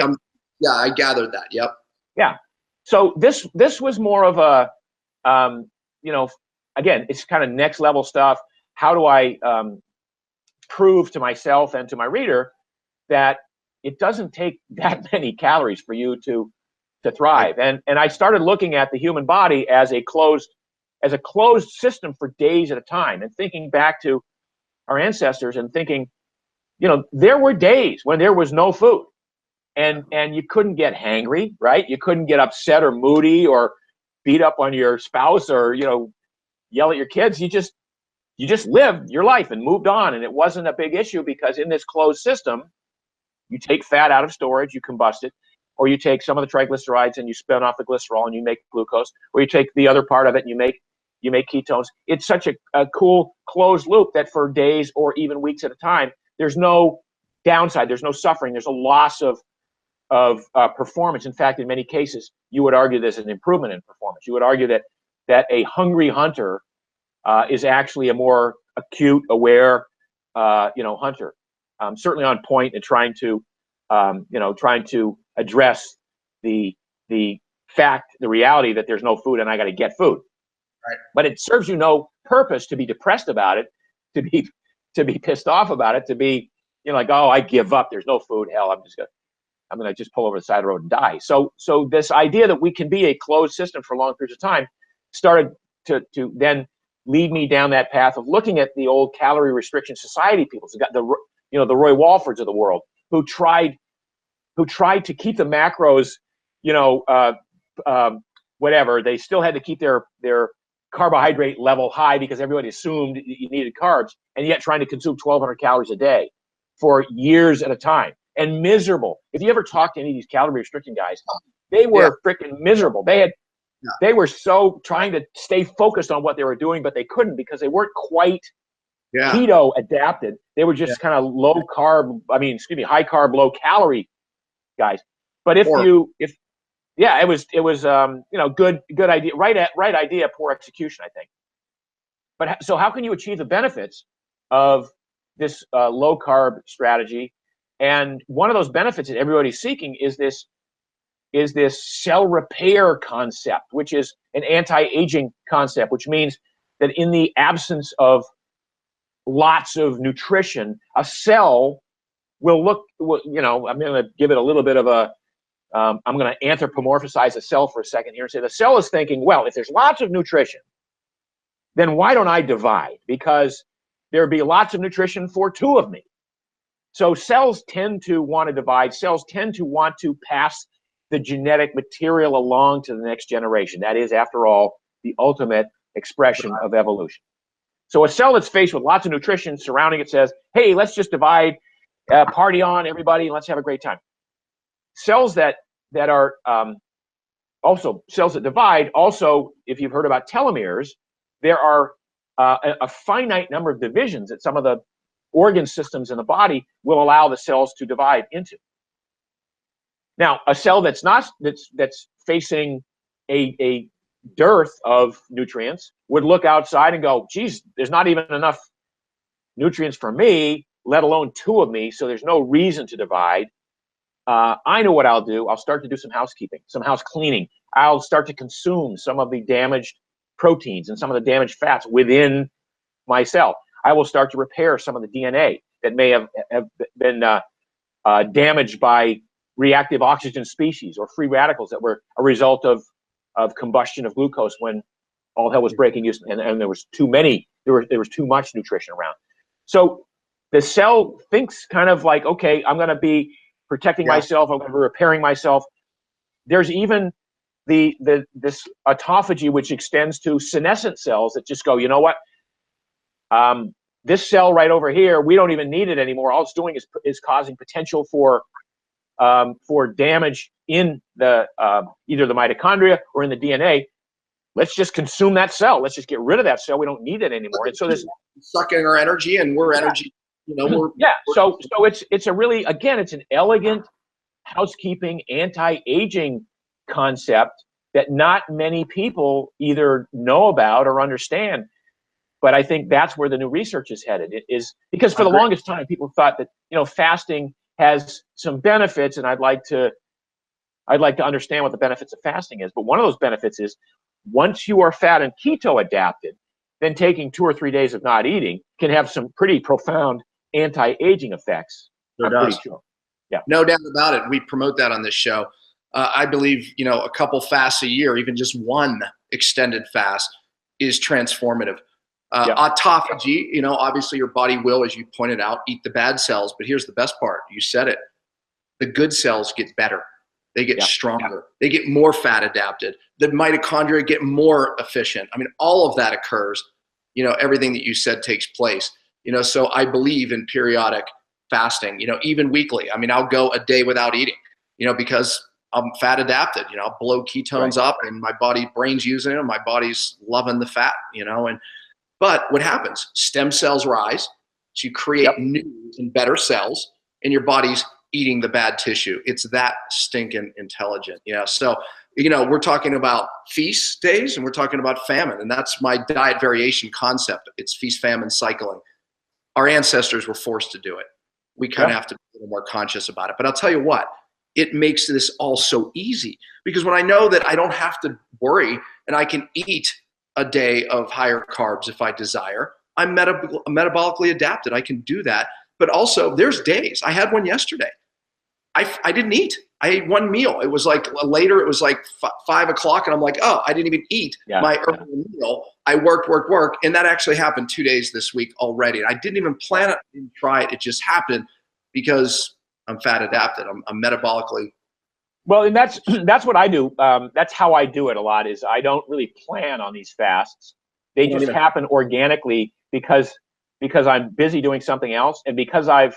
gathered that. Yep. Yeah. So this was more of a, again, it's kind of next level stuff. How do I prove to myself and to my reader that it doesn't take that many calories for you to thrive? And I started looking at the human body as a closed system for days at a time, and thinking back to our ancestors and thinking, there were days when there was no food and you couldn't get hangry, right? You couldn't get upset or moody or beat up on your spouse or, yell at your kids. You just lived your life and moved on. And it wasn't a big issue because in this closed system, you take fat out of storage, you combust it, or you take some of the triglycerides and you spin off the glycerol and you make glucose, or you take the other part of it and you make ketones. It's such a cool closed loop that for days or even weeks at a time, there's no downside, there's no suffering, there's a loss of performance. In fact, in many cases, you would argue there's an improvement in performance. You would argue that a hungry hunter is actually a more acute, aware, hunter. Certainly on point and trying to address the reality that there's no food and I got to get food. Right. But it serves you no purpose to be depressed about it, to be pissed off about it, to be like, oh, I give up. There's no food. Hell, I'm gonna just pull over the side of the road and die. So this idea that we can be a closed system for long periods of time started to then lead me down that path of looking at the old calorie restriction society people. So got the Roy Walfords of the world who tried to keep the macros, whatever. They still had to keep their carbohydrate level high because everybody assumed you needed carbs, and yet trying to consume 1,200 calories a day for years at a time, and miserable. If you ever talk to any of these calorie restriction guys, they were freaking miserable. They were so trying to stay focused on what they were doing, but they couldn't because they weren't quite keto adapted. They were just kind of high carb, low calorie guys. But it was good idea, right idea, poor execution, I think. But so how can you achieve the benefits of this low carb strategy? And one of those benefits that everybody's seeking is this cell repair concept, which is an anti-aging concept, which means that in the absence of lots of nutrition, a cell will look, I'm going to give it a little bit of I'm going to anthropomorphize a cell for a second here and say the cell is thinking, well, if there's lots of nutrition, then why don't I divide? Because there'd be lots of nutrition for two of me. So cells tend to want to divide. Cells tend to want to pass the genetic material along to the next generation. That is, after all, the ultimate expression of evolution. So a cell that's faced with lots of nutrition surrounding it says, hey, let's just divide, party on, everybody, and let's have a great time. Cells that are also cells that divide, also, if you've heard about telomeres, there are a finite number of divisions that some of the organ systems in the body will allow the cells to divide into. Now, a cell that's facing a dearth of nutrients would look outside and go, geez, there's not even enough nutrients for me, let alone two of me, so there's no reason to divide. I know what I'll do. I'll start to do some housekeeping, some house cleaning. I'll start to consume some of the damaged proteins and some of the damaged fats within my cell. I will start to repair some of the DNA that may have been damaged by reactive oxygen species or free radicals that were a result of combustion of glucose when all hell was breaking loose and there was too much nutrition around. So the cell thinks kind of like, okay, I'm going to be protecting myself, I'm going to be repairing myself. There's even this autophagy which extends to senescent cells that just go, you know what? This cell right over here, we don't even need it anymore. All it's doing is causing potential for damage in the either the mitochondria or in the DNA. Let's just consume that cell. Let's just get rid of that cell. We don't need it anymore. And so this sucking our energy, and we're energy. So it's a really, again, it's an elegant housekeeping anti-aging concept that not many people either know about or understand. But I think that's where the new research is headed. It is because for the longest time, people thought that, fasting has some benefits, and I'd like to understand what the benefits of fasting is. But one of those benefits is once you are fat and keto adapted, then taking 2 or 3 days of not eating can have some pretty profound anti-aging effects. I'm pretty sure. Yeah. No doubt about it. We promote that on this show. I believe, a couple fasts a year, even just one extended fast is transformative. Autophagy, obviously your body will, as you pointed out, eat the bad cells. But here's the best part. You said it. The good cells get better. They get stronger. They get more fat adapted. The mitochondria get more efficient. I mean, all of that occurs. Everything that you said takes place. So I believe in periodic fasting, even weekly. I mean, I'll go a day without eating, because I'm fat adapted. I'll blow ketones up and my brain's using it. My body's loving the fat, But what happens? Stem cells rise. So you create new and better cells, and your body's eating the bad tissue. It's that stinking intelligent. So, we're talking about feast days and we're talking about famine. And that's my diet variation concept. It's feast, famine, cycling. Our ancestors were forced to do it. We kind of have to be a little more conscious about it. But I'll tell you what, it makes this all so easy, because when I know that I don't have to worry and I can eat a day of higher carbs if I desire, I'm metabolically adapted. I can do that. But also there's days, I had one yesterday. I didn't eat. I ate one meal. It was like later, it was like 5 o'clock, and I'm like, oh, I didn't even eat my early meal. I worked, and that actually happened 2 days this week already. And I didn't even plan it, didn't try it. It just happened because I'm fat adapted. I'm metabolically. Well, and that's what I do. That's how I do it a lot. Is I don't really plan on these fasts. They just happen organically because I'm busy doing something else, and because I've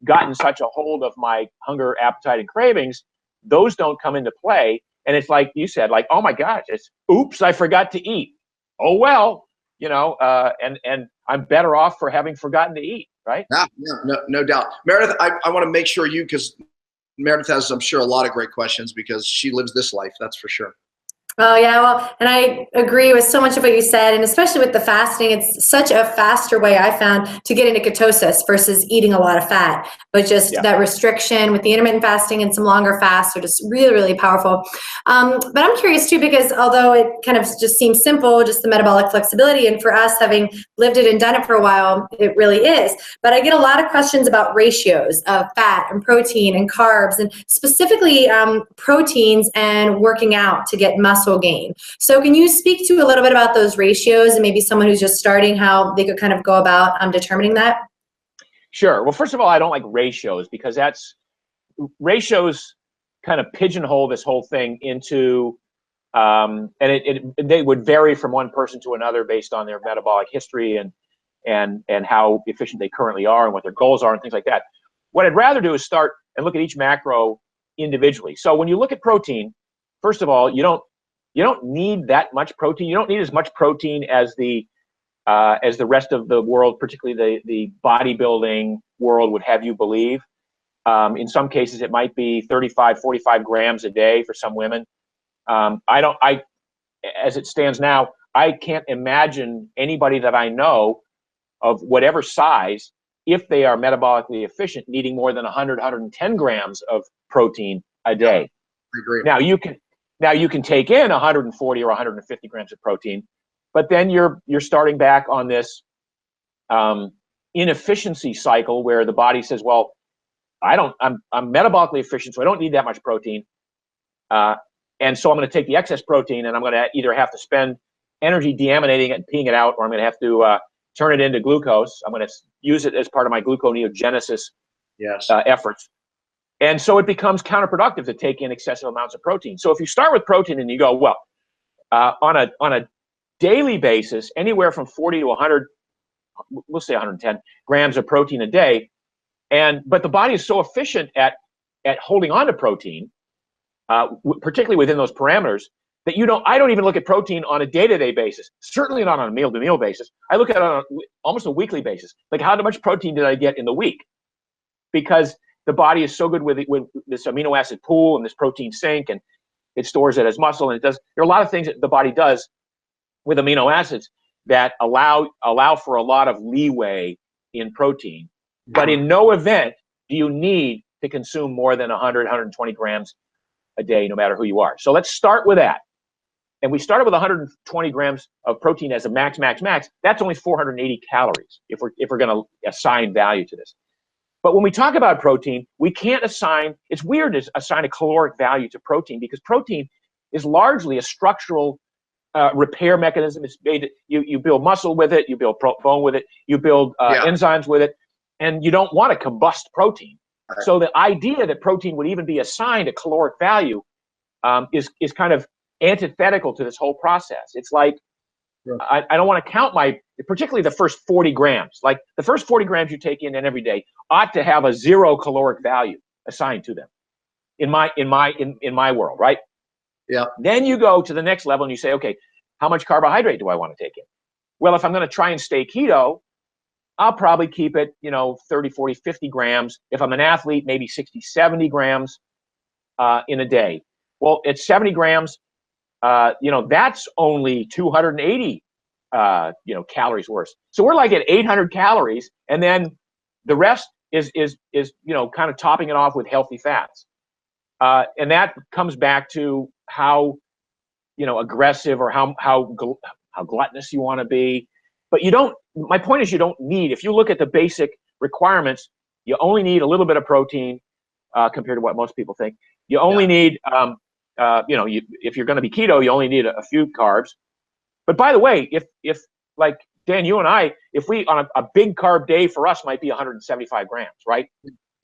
gotten such a hold of my hunger, appetite, and cravings, those don't come into play. And it's like you said, like, oh my gosh, oops, I forgot to eat. Oh well, and I'm better off for having forgotten to eat, right? Yeah, no doubt. Meredith, I want to make sure because Meredith has, I'm sure, a lot of great questions because she lives this life, that's for sure. Oh, yeah. Well, and I agree with so much of what you said, and especially with the fasting, it's such a faster way I found to get into ketosis versus eating a lot of fat. But just that restriction with the intermittent fasting and some longer fasts are just really, really powerful. But I'm curious too, because although it kind of just seems simple, just the metabolic flexibility, and for us having lived it and done it for a while, it really is. But I get a lot of questions about ratios of fat and protein and carbs, and specifically proteins and working out to get muscle gain. So can you speak to a little bit about those ratios and maybe someone who's just starting, how they could kind of go about determining that? Sure. Well, first of all, I don't like ratios because ratios kind of pigeonhole this whole thing into, and they would vary from one person to another based on their metabolic history and how efficient they currently are and what their goals are and things like that. What I'd rather do is start and look at each macro individually. So when you look at protein, first of all, you don't need that much protein. You don't need as much protein as the rest of the world, particularly the bodybuilding world, would have you believe. In some cases, it might be 35, 45 grams a day for some women. As it stands now, I can't imagine anybody that I know of whatever size, if they are metabolically efficient, needing more than 100, 110 grams of protein a day. I agree. Now you can take in 140 or 150 grams of protein, but then you're starting back on this inefficiency cycle where the body says, well, I'm metabolically efficient, so I don't need that much protein. And so I'm going to take the excess protein and I'm going to either have to spend energy deaminating it and peeing it out, or I'm going to have to turn it into glucose. I'm going to use it as part of my gluconeogenesis efforts. And so it becomes counterproductive to take in excessive amounts of protein. So if you start with protein and you go, well, on a daily basis, anywhere from 40 to 100, we'll say 110 grams of protein a day, but the body is so efficient at holding on to protein, particularly within those parameters, that I don't even look at protein on a day-to-day basis. Certainly not on a meal-to-meal basis. I look at it on almost a weekly basis. Like, how much protein did I get in the week? Because the body is so good with this amino acid pool and this protein sink, and it stores it as muscle. And there are a lot of things that the body does with amino acids that allow for a lot of leeway in protein. But in no event do you need to consume more than 100, 120 grams a day, no matter who you are. So let's start with that. And we started with 120 grams of protein as a max. That's only 480 calories if we're going to assign value to this. But when we talk about protein, we can't it's weird to assign a caloric value to protein, because protein is largely a structural repair mechanism. It's made, you build muscle with it, you build bone with it, you build enzymes with it, and you don't want to combust protein. Right. So the idea that protein would even be assigned a caloric value is kind of antithetical to this whole process. It's like, I don't want to count particularly the first 40 grams. Like, the first 40 grams you take in every day ought to have a 0 caloric value assigned to them in my world, right? Yeah. Then you go to the next level and you say, okay, how much carbohydrate do I want to take in? Well, if I'm going to try and stay keto, I'll probably keep it, 30, 40, 50 grams. If I'm an athlete, maybe 60, 70 grams in a day. Well, at 70 grams, that's only 280, calories worth. So we're like at 800 calories, and then the rest is kind of topping it off with healthy fats. And that comes back to how, aggressive or how gluttonous you want to be. But my point is, you don't need, if you look at the basic requirements, you only need a little bit of protein, compared to what most people think. You only need, if you're going to be keto, you only need a few carbs. But by the way, if like Dan, you and I, if we on a big carb day for us might be 175 grams, right?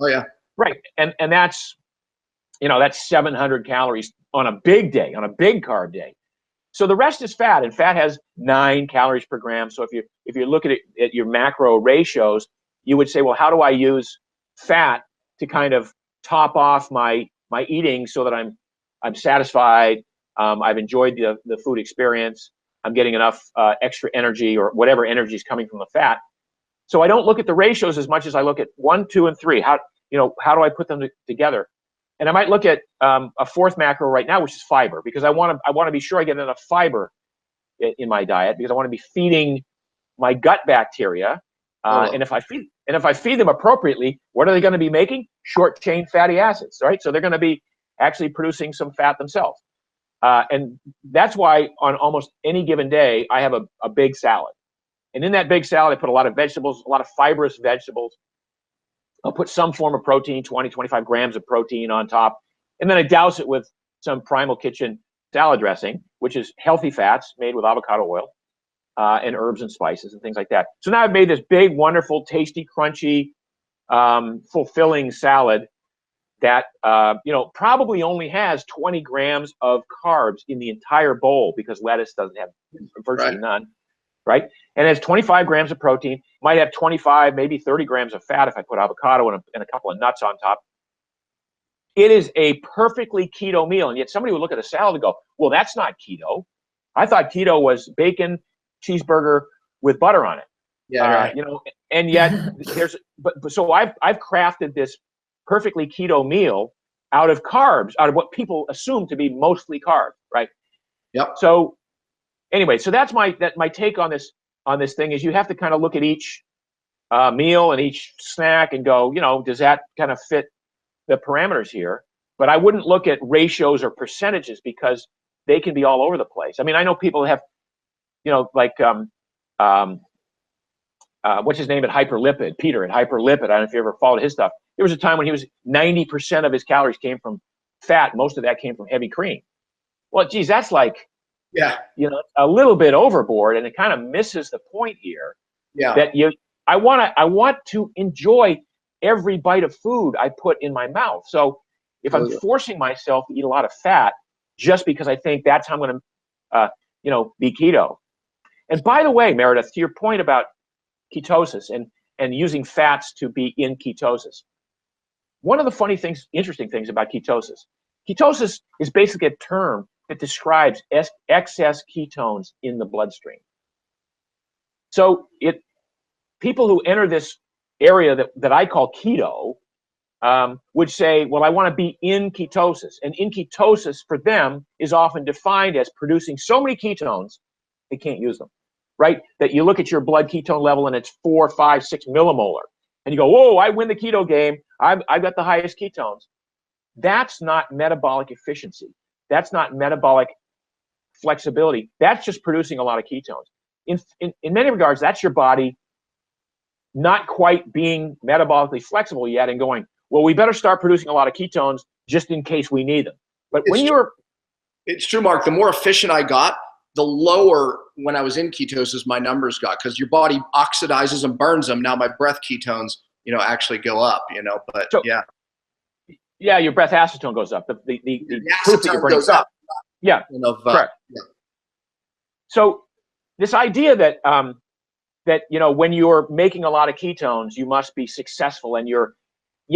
Oh yeah. Right, and that's, that's 700 calories on a big day, on a big carb day. So the rest is fat, and fat has 9 calories per gram. So if you look at your macro ratios, you would say, well, how do I use fat to kind of top off my eating so that I'm satisfied, I've enjoyed the food experience, I'm getting enough extra energy or whatever energy is coming from the fat. So I don't look at the ratios as much as I look at 1, 2, and 3. How do I put them together? And I might look at a fourth macro right now, which is fiber, because I want to be sure I get enough fiber in my diet, because I want to be feeding my gut bacteria. And if I feed them appropriately, what are they going to be making? Short chain fatty acids, right? So they're going to be actually producing some fat themselves. And that's why on almost any given day, I have a big salad. And in that big salad, I put a lot of vegetables, a lot of fibrous vegetables. I'll put some form of protein, 20, 25 grams of protein on top. And then I douse it with some Primal Kitchen salad dressing, which is healthy fats made with avocado oil and herbs and spices and things like that. So now I've made this big, wonderful, tasty, crunchy, fulfilling salad that probably only has 20 grams of carbs in the entire bowl, because lettuce doesn't have virtually none, right? And it has 25 grams of protein, might have 25, maybe 30 grams of fat if I put avocado and a couple of nuts on top. It is a perfectly keto meal, and yet somebody would look at a salad and go, well, that's not keto. I thought keto was bacon, cheeseburger with butter on it. Yeah, right. And yet so I've crafted this perfectly keto meal out of carbs, out of what people assume to be mostly carbs, right? Yep. So anyway, so that's my take on this thing, is you have to kind of look at each meal and each snack and go, does that kind of fit the parameters here? But I wouldn't look at ratios or percentages, because they can be all over the place. I mean, I know people have, what's his name at Hyperlipid, Peter at Hyperlipid. I don't know if you ever followed his stuff. There was a time when he was 90% of his calories came from fat. Most of that came from heavy cream. Well, geez, that's like, a little bit overboard, and it kind of misses the point here. Yeah. That I want to enjoy every bite of food I put in my mouth. So if I'm forcing myself to eat a lot of fat just because I think that's how I'm going to, be keto. And by the way, Meredith, to your point about ketosis and using fats to be in ketosis, one of the interesting things about ketosis is basically a term that describes excess ketones in the bloodstream. So people who enter this area that I call keto would say, well, I want to be in ketosis. And in ketosis for them is often defined as producing so many ketones, they can't use them, right? That you look at your blood ketone level and it's 4, 5, 6 millimolar. And you go, whoa, I win the keto game. I've got the highest ketones. That's not metabolic efficiency. That's not metabolic flexibility. That's just producing a lot of ketones. In many regards, that's your body not quite being metabolically flexible yet and going, well, we better start producing a lot of ketones just in case we need them. But it's true, Mark, the more efficient I got, the lower when I was in ketosis my numbers got, because your body oxidizes and burns them. Now my breath ketones, actually go up, but yeah, your breath acetone goes up. The acetone goes up. Yeah, correct. Yeah. So this idea that when you're making a lot of ketones, you must be successful, and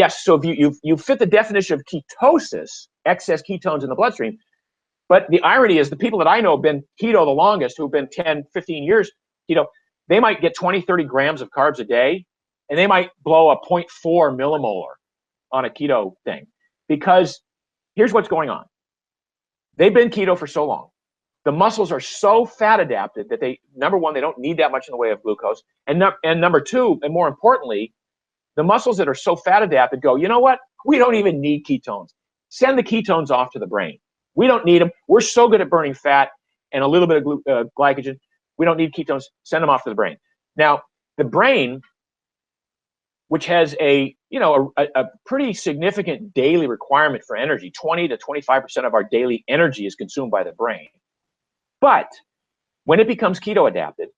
so if you fit the definition of ketosis, excess ketones in the bloodstream. But the irony is the people that I know have been keto the longest, who've been 10, 15 years keto, they might get 20, 30 grams of carbs a day, and they might blow a 0.4 millimolar on a keto thing. Because here's what's going on. They've been keto for so long. The muscles are so fat adapted that number one, they don't need that much in the way of glucose. And number two, and more importantly, the muscles that are so fat adapted go, you know what? We don't even need ketones. Send the ketones off to the brain. We don't need them. We're so good at burning fat and a little bit of glycogen. We don't need ketones. Send them off to the brain. Now, the brain which has a pretty significant daily requirement for energy. 20 to 25% of our daily energy is consumed by the brain. But when it becomes keto adapted,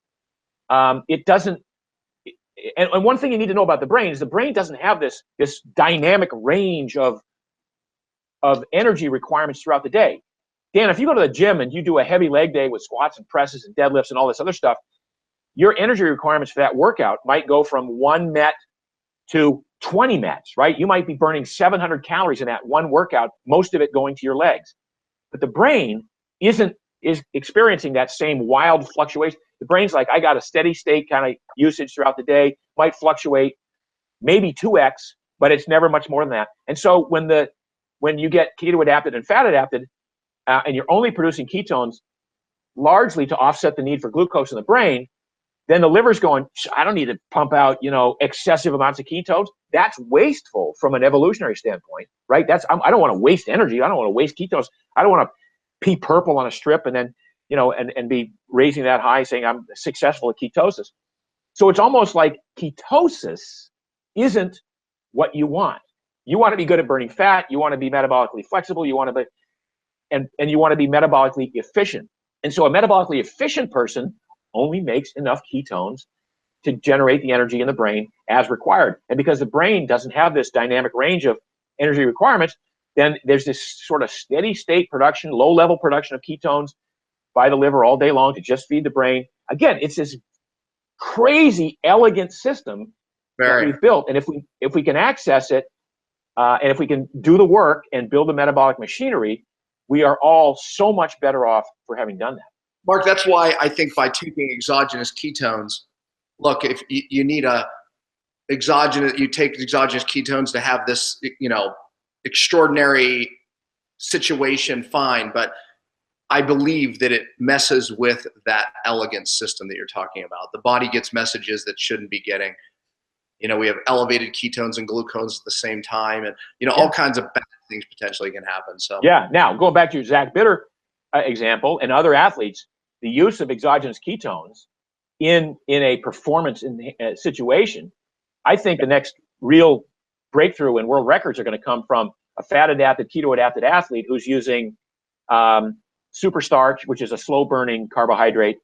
it doesn't. And one thing you need to know about the brain is the brain doesn't have this dynamic range of energy requirements throughout the day. Dan, if you go to the gym and you do a heavy leg day with squats and presses and deadlifts and all this other stuff, your energy requirements for that workout might go from 1 met to 20 mets, right? You might be burning 700 calories in that one workout, most of it going to your legs. But the brain is experiencing that same wild fluctuation. The brain's like, I got a steady state kind of usage throughout the day, might fluctuate maybe 2x, but it's never much more than that. And so when you get keto adapted and fat adapted, and you're only producing ketones largely to offset the need for glucose in the brain, then the liver's going, I don't need to pump out, excessive amounts of ketones. That's wasteful from an evolutionary standpoint, right? I don't want to waste energy. I don't want to waste ketones. I don't want to pee purple on a strip and then, and be raising that high saying I'm successful at ketosis. So it's almost like ketosis isn't what you want. You want to be good at burning fat. You want to be metabolically flexible. You want to be, and you want to be metabolically efficient. And so a metabolically efficient person only makes enough ketones to generate the energy in the brain as required. And because the brain doesn't have this dynamic range of energy requirements, then there's this sort of steady state production, low level production of ketones by the liver all day long to just feed the brain. Again, it's this crazy, elegant system that we've built. And if we can access it, and if we can do the work and build the metabolic machinery, we are all so much better off for having done that. Mark, that's why I think by taking exogenous ketones, look, if you need you take exogenous ketones to have this, extraordinary situation, fine. But I believe that it messes with that elegant system that you're talking about. The body gets messages that shouldn't be getting. We have elevated ketones and glucose at the same time, and all kinds of bad things potentially can happen. So now going back to your Zach Bitter example and other athletes, the use of exogenous ketones in a performance situation, I think the next real breakthrough in world records are going to come from a fat adapted, keto adapted athlete who's using super starch, which is a slow burning carbohydrate,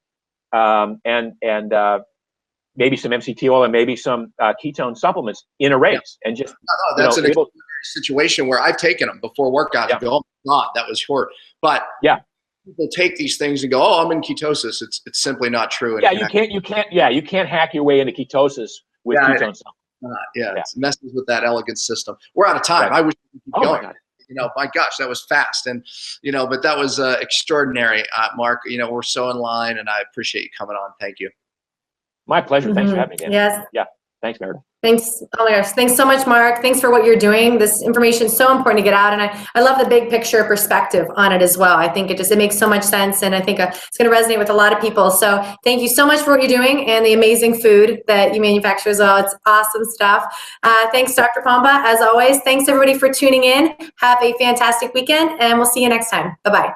and maybe some MCT oil and maybe some ketone supplements in a race, and just that's an situation where I've taken them before workouts and go, oh my God, that was short. But people take these things and go, oh, I'm in ketosis. It's simply not true. And you can't hack your way into ketosis with ketone supplements. It messes with that elegant system. We're out of time. I wish we could keep going. My gosh, that was fast. And, but that was extraordinary, Mark. We're so in line, and I appreciate you coming on. Thank you. My pleasure. Thanks for having me, Dan. Yes. Yeah. Thanks, Meredith. Thanks. Oh my gosh. Thanks so much, Mark. Thanks for what you're doing. This information is so important to get out. And I love the big picture perspective on it as well. I think it makes so much sense. And I think it's going to resonate with a lot of people. So thank you so much for what you're doing and the amazing food that you manufacture as well. It's awesome stuff. Thanks, Dr. Pompa. As always, thanks everybody for tuning in. Have a fantastic weekend, and we'll see you next time. Bye-bye.